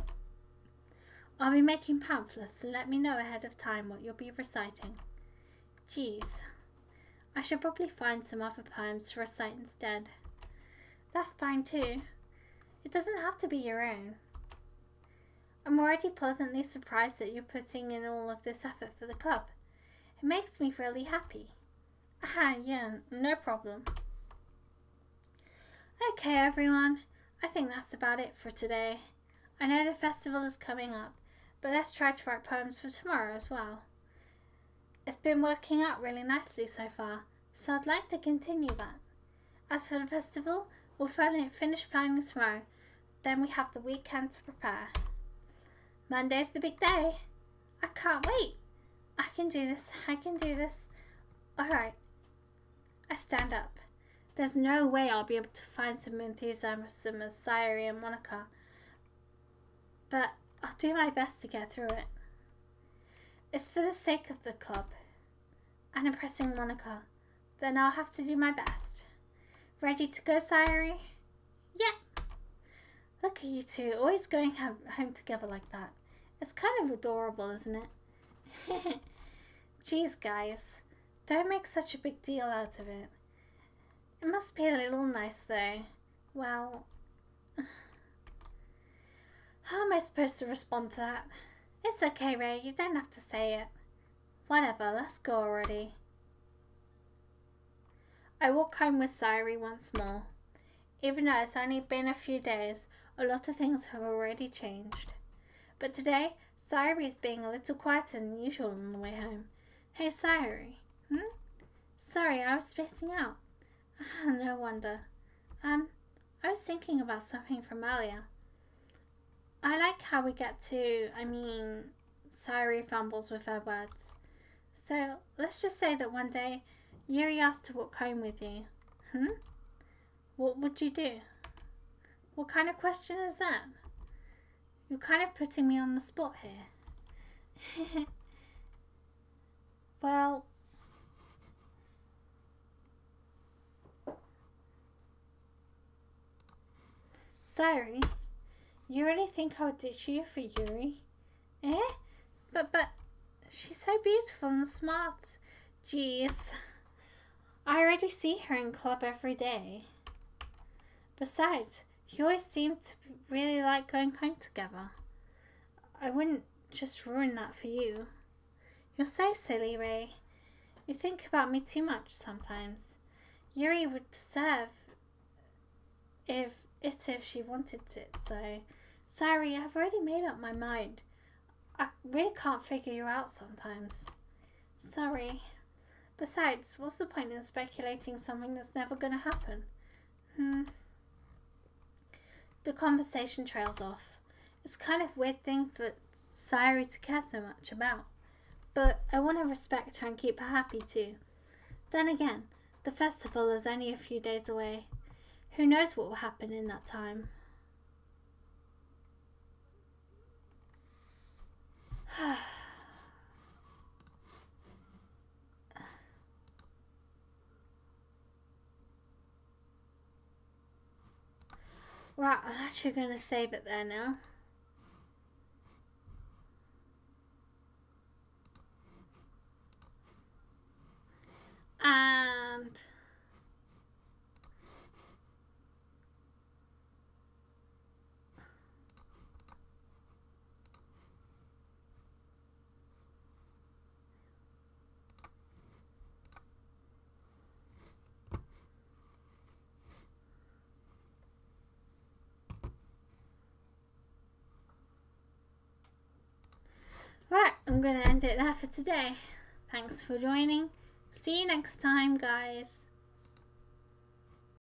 I'll be making pamphlets, so let me know ahead of time what you'll be reciting. Geez, I should probably find some other poems to recite instead. That's fine too. It doesn't have to be your own. I'm already pleasantly surprised that you're putting in all of this effort for the club. It makes me really happy. Yeah, no problem. Okay, everyone. I think that's about it for today. I know the festival is coming up, but let's try to write poems for tomorrow as well. It's been working out really nicely so far, so I'd like to continue that. As for the festival, we'll finish planning tomorrow. Then we have the weekend to prepare. Monday's the big day. I can't wait. I can do this. Alright. I stand up. There's no way I'll be able to find some enthusiasm as Sayori and Monica. But I'll do my best to get through it. It's for the sake of the club. And impressing Monica. Then I'll have to do my best. Ready to go, Sayori? Yeah. Look at you two, always going home together like that. It's kind of adorable, isn't it? Geez, guys, don't make such a big deal out of it. It must be a little nice, though. Well, how am I supposed to respond to that? It's okay, Ray, you don't have to say it. Whatever, let's go already. I walk home with Sayuri once more. Even though it's only been a few days, a lot of things have already changed. But today, Sayuri is being a little quieter than usual on the way home. Hey, Sayuri. Sorry, I was spacing out. No wonder. I was thinking about something from earlier. I like how we get to, Sayuri fumbles with her words. So, let's just say that one day, Yuri asked to walk home with you. What would you do? What kind of question is that? You're kind of putting me on the spot here. Well, Sayuri, you really think I would ditch you for Yuri? Eh? But she's so beautiful and smart. Jeez. I already see her in club every day. Besides, you always seem to really like going home together. I wouldn't just ruin that for you. You're so silly, Ray. You think about me too much sometimes. Yuri would deserve if she wanted it, so... Sorry, I've already made up my mind. I really can't figure you out sometimes. Sorry. Besides, what's the point in speculating something that's never going to happen? The conversation trails off. It's kind of a weird thing for Sayuri to care so much about. But I want to respect her and keep her happy too. Then again, the festival is only a few days away. Who knows what will happen in that time? Right, I'm actually going to save it there now. And right, I'm going to end it there for today. Thanks for joining. See you next time, guys.